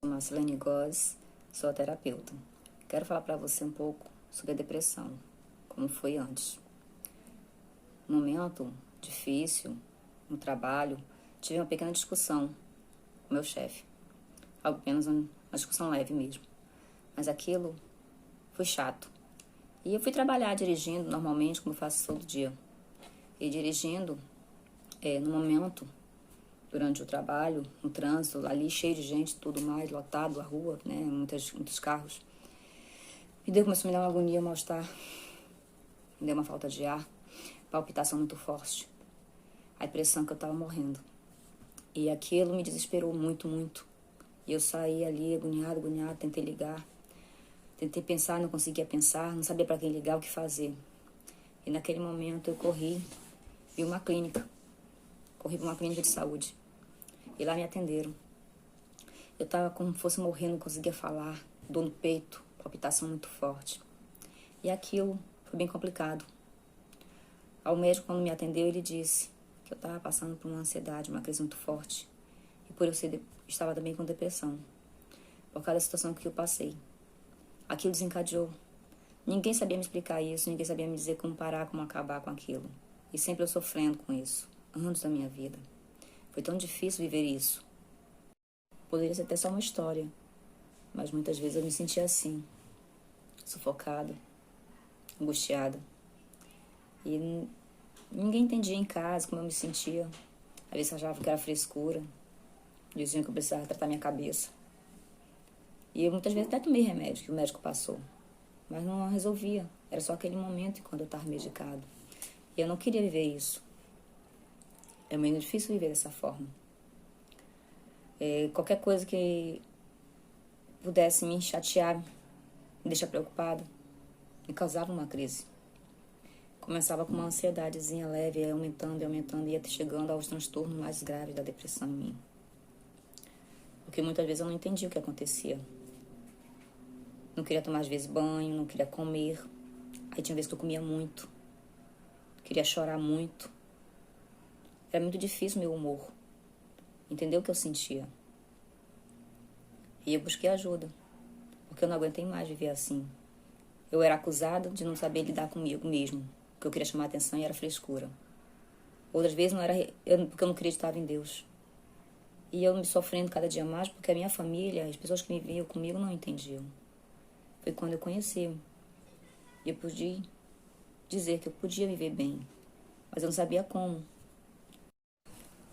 Marcelene Góes, sou terapeuta. Quero falar para você um pouco sobre a depressão, como foi antes. Um momento difícil no trabalho, tive uma pequena discussão com meu chefe. Algo apenas uma discussão leve mesmo. Mas aquilo foi chato. E eu fui trabalhar dirigindo normalmente, como eu faço todo dia. E dirigindo, no momento, durante o trabalho, no trânsito, ali cheio de gente, tudo mais, lotado a rua, né, muitos carros. Começou a me dar uma agonia, um mal-estar, me deu uma falta de ar, palpitação muito forte, a impressão que eu estava morrendo. E aquilo me desesperou muito, muito. E eu saí ali agoniada, tentei ligar, tentei pensar, não conseguia pensar, não sabia para quem ligar, o que fazer. E naquele momento eu corri para uma clínica de saúde. E lá me atenderam. Eu estava como se fosse morrendo, não conseguia falar, dor no peito, palpitação muito forte. E aquilo foi bem complicado. Ao médico, quando me atendeu, ele disse que eu estava passando por uma ansiedade, uma crise muito forte. E por eu estava também com depressão, por causa da situação que eu passei. Aquilo desencadeou. Ninguém sabia me explicar isso, ninguém sabia me dizer como parar, como acabar com aquilo. E sempre eu sofrendo com isso, anos da minha vida. Foi tão difícil viver isso. Poderia ser até só uma história, mas muitas vezes eu me sentia assim, sufocada, angustiada. E ninguém entendia em casa como eu me sentia. Às vezes achavam que era frescura, diziam que eu precisava tratar minha cabeça. E eu muitas vezes até tomei remédio que o médico passou, mas não resolvia. Era só aquele momento quando eu estava medicado. E eu não queria viver isso. É meio difícil viver dessa forma. Qualquer coisa que pudesse me chatear, me deixar preocupada, me causava uma crise. Começava com uma ansiedadezinha leve, aumentando, e ia chegando aos transtornos mais graves da depressão em mim. Porque muitas vezes eu não entendia o que acontecia. Não queria tomar, às vezes, banho, não queria comer. Aí tinha vezes que eu comia muito. Queria chorar muito. Era muito difícil o meu humor. Entender o que eu sentia. E eu busquei ajuda. Porque eu não aguentei mais viver assim. Eu era acusada de não saber lidar comigo mesmo. Porque eu queria chamar atenção e era frescura. Outras vezes não era porque eu não acreditava em Deus. E eu me sofrendo cada dia mais porque a minha família, as pessoas que me viam comigo não entendiam. Foi quando eu conheci. E eu pude dizer que eu podia viver bem. Mas eu não sabia como.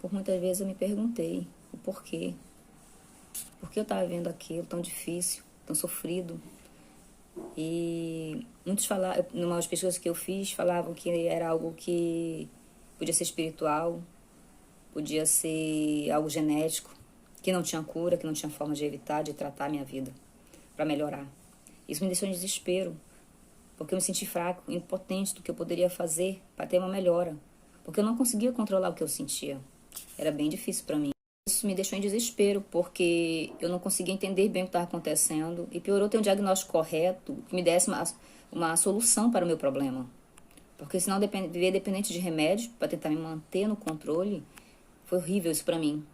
Por muitas vezes eu me perguntei o porquê. Por que eu estava vivendo aquilo tão difícil, tão sofrido. E muitos falavam, numas pesquisas que eu fiz, falavam que era algo que podia ser espiritual, podia ser algo genético, que não tinha cura, que não tinha forma de evitar, de tratar a minha vida, para melhorar. Isso me deixou em desespero, porque eu me senti fraco, impotente do que eu poderia fazer para ter uma melhora, porque eu não conseguia controlar o que eu sentia. Era bem difícil para mim. Isso me deixou em desespero, porque eu não conseguia entender bem o que estava acontecendo e piorou ter um diagnóstico correto que me desse uma solução para o meu problema. Porque senão viver dependente de remédio para tentar me manter no controle, foi horrível isso para mim.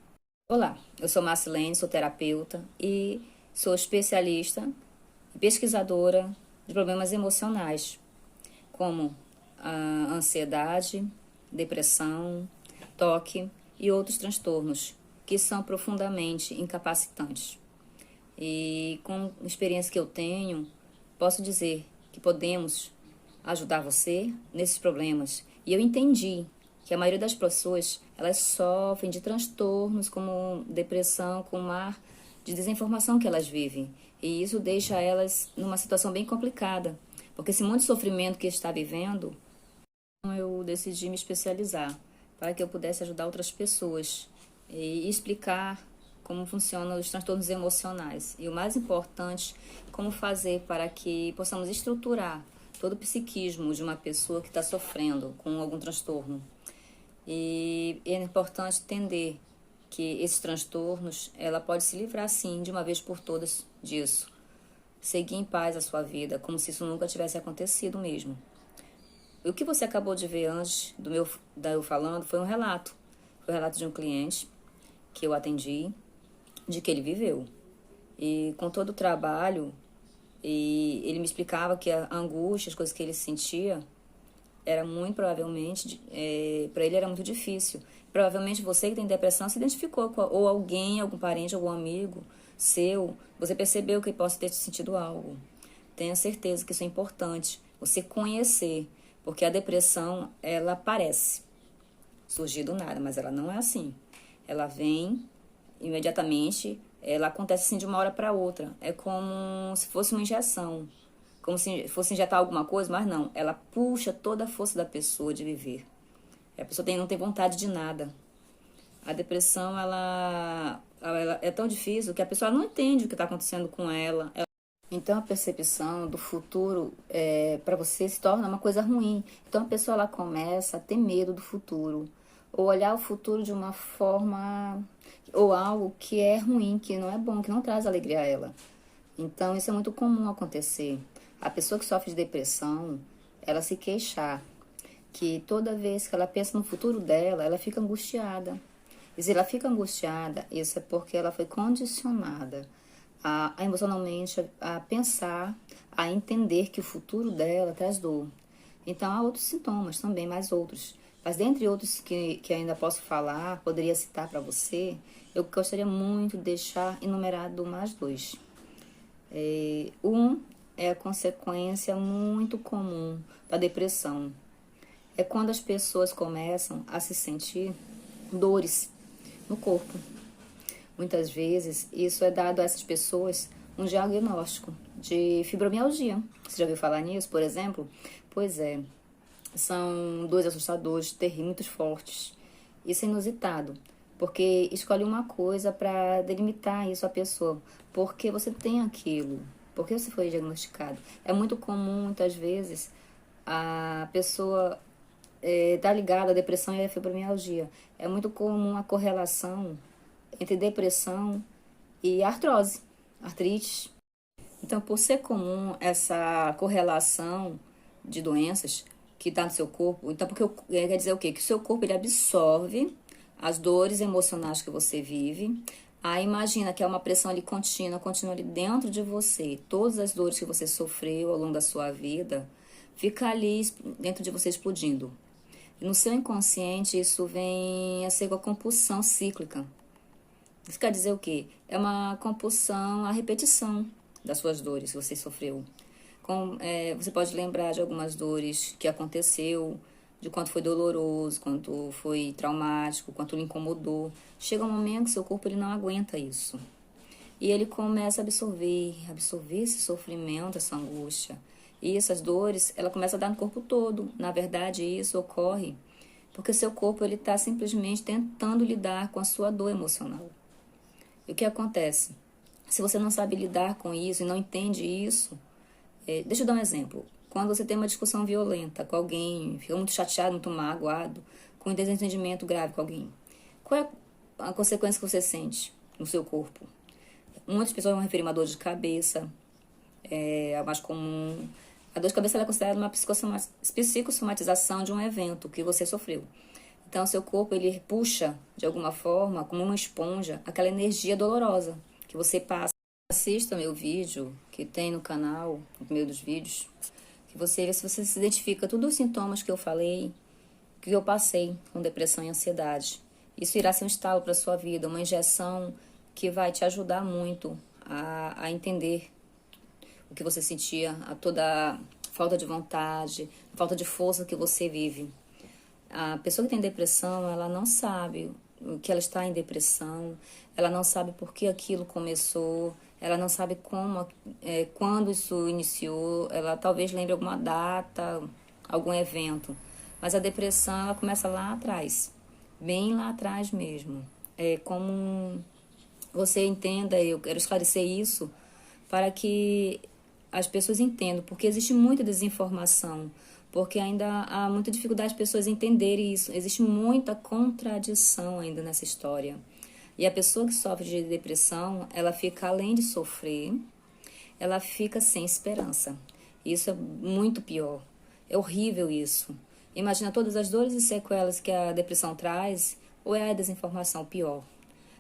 Olá, eu sou Marcelene, sou terapeuta e sou especialista e pesquisadora de problemas emocionais, como a ansiedade, depressão, toque e outros transtornos que são profundamente incapacitantes. E com a experiência que eu tenho, posso dizer que podemos ajudar você nesses problemas. E eu entendi que a maioria das pessoas, elas sofrem de transtornos como depressão, com o mar de desinformação que elas vivem. E isso deixa elas numa situação bem complicada. Porque esse monte de sofrimento que está vivendo, eu decidi me especializar para que eu pudesse ajudar outras pessoas e explicar como funcionam os transtornos emocionais. E o mais importante, como fazer para que possamos estruturar todo o psiquismo de uma pessoa que está sofrendo com algum transtorno. E é importante entender que esses transtornos, ela pode se livrar sim, de uma vez por todas disso. Seguir em paz a sua vida, como se isso nunca tivesse acontecido mesmo. O que você acabou de ver antes da eu falando foi um relato. Foi o relato de um cliente que eu atendi, de que ele viveu. E com todo o trabalho, e ele me explicava que a angústia, as coisas que ele sentia, era muito provavelmente, para ele era muito difícil. Provavelmente você que tem depressão se identificou com ou alguém, algum parente, algum amigo seu, você percebeu que possa ter sentido algo. Tenha certeza que isso é importante, você conhecer, porque a depressão, ela aparece, surgir do nada, mas ela não é assim. Ela vem imediatamente, ela acontece assim de uma hora para outra. É como se fosse uma injeção, como se fosse injetar alguma coisa, mas não. Ela puxa toda a força da pessoa de viver. A pessoa não tem vontade de nada. A depressão, ela é tão difícil que a pessoa não entende o que está acontecendo com ela. Então a percepção do futuro para você se torna uma coisa ruim. Então a pessoa ela começa a ter medo do futuro, ou olhar o futuro de uma forma, ou algo que é ruim, que não é bom, que não traz alegria a ela. Então isso é muito comum acontecer. A pessoa que sofre de depressão, ela se queixar que toda vez que ela pensa no futuro dela, ela fica angustiada. E se ela fica angustiada, isso é porque ela foi condicionada a emocionalmente a pensar, a entender que o futuro dela traz dor. Então há outros sintomas também, mais outros. Mas dentre outros que ainda posso falar, poderia citar para você, eu gostaria muito de deixar enumerado mais dois. Um é a consequência muito comum da depressão. É quando as pessoas começam a se sentir dores no corpo. Muitas vezes, isso é dado a essas pessoas um diagnóstico de fibromialgia. Você já ouviu falar nisso, por exemplo? Pois é, são dores assustadores, terríveis, muito fortes. Isso é inusitado, porque escolhe uma coisa para delimitar isso à pessoa. Porque você tem aquilo, porque você foi diagnosticado. É muito comum, muitas vezes, a pessoa tá ligada à depressão e à fibromialgia. É muito comum a correlação entre depressão e artrose, artrite. Então, por ser comum essa correlação de doenças que está no seu corpo, então porque quer dizer o quê? Que o seu corpo ele absorve as dores emocionais que você vive. Aí imagina que é uma pressão ali contínua, continua ali dentro de você. Todas as dores que você sofreu ao longo da sua vida, fica ali dentro de você explodindo. E no seu inconsciente isso vem a ser uma compulsão cíclica. Isso quer dizer o quê? É uma compulsão à repetição das suas dores que você sofreu. Você pode lembrar de algumas dores que aconteceu, de quanto foi doloroso, quanto foi traumático, quanto lhe incomodou. Chega um momento que seu corpo ele não aguenta isso. E ele começa a absorver esse sofrimento, essa angústia. E essas dores, ela começa a dar no corpo todo. Na verdade, isso ocorre porque seu corpo ele está simplesmente tentando lidar com a sua dor emocional. E o que acontece? Se você não sabe lidar com isso e não entende isso, deixa eu dar um exemplo. Quando você tem uma discussão violenta com alguém, fica muito chateado, muito magoado, com um desentendimento grave com alguém, qual é a consequência que você sente no seu corpo? Muitas pessoas vão referir uma dor de cabeça, é a mais comum. A dor de cabeça é considerada uma psicossomatização de um evento que você sofreu. Então, seu corpo ele puxa, de alguma forma, como uma esponja, aquela energia dolorosa que você passa. Assista meu vídeo que tem no canal, no meio dos vídeos, que você vê se você se identifica todos os sintomas que eu falei, que eu passei com depressão e ansiedade. Isso irá ser um estalo para a sua vida, uma injeção que vai te ajudar muito a entender o que você sentia, a toda a falta de vontade, a falta de força que você vive. A pessoa que tem depressão, ela não sabe o que ela está em depressão, ela não sabe por que aquilo começou, ela não sabe quando isso iniciou, ela talvez lembre alguma data, algum evento. Mas a depressão, ela começa lá atrás, bem lá atrás mesmo. É como você entenda, eu quero esclarecer isso para que as pessoas entendam, porque existe muita desinformação, porque ainda há muita dificuldade de pessoas entenderem isso. Existe muita contradição ainda nessa história. E a pessoa que sofre de depressão, ela fica, além de sofrer, ela fica sem esperança. Isso é muito pior. É horrível isso. Imagina todas as dores e sequelas que a depressão traz, ou é a desinformação pior.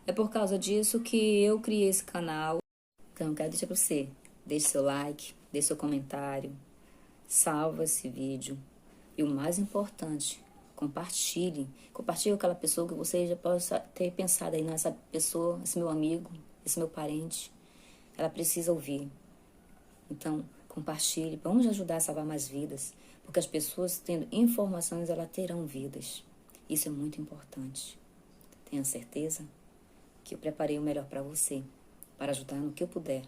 É por causa disso que eu criei esse canal. Então, eu quero dizer para você, deixe seu like, deixe seu comentário, salva esse vídeo. E o mais importante, compartilhe. Compartilhe com aquela pessoa que você já possa ter pensado aí nessa pessoa, esse meu amigo, esse meu parente. Ela precisa ouvir. Então, compartilhe. Vamos ajudar a salvar mais vidas. Porque as pessoas tendo informações, elas terão vidas. Isso é muito importante. Tenha certeza que eu preparei o melhor para você. Para ajudar no que eu puder.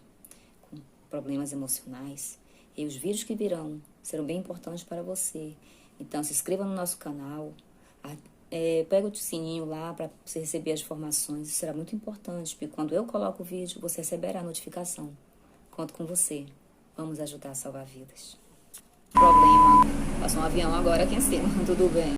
Com problemas emocionais. E os vídeos que virão serão bem importantes para você. Então, se inscreva no nosso canal. Pega o sininho lá para você receber as informações. Isso será muito importante, porque quando eu coloco o vídeo, você receberá a notificação. Conto com você. Vamos ajudar a salvar vidas. Problema. Passou um avião agora aqui em cima. Tudo bem.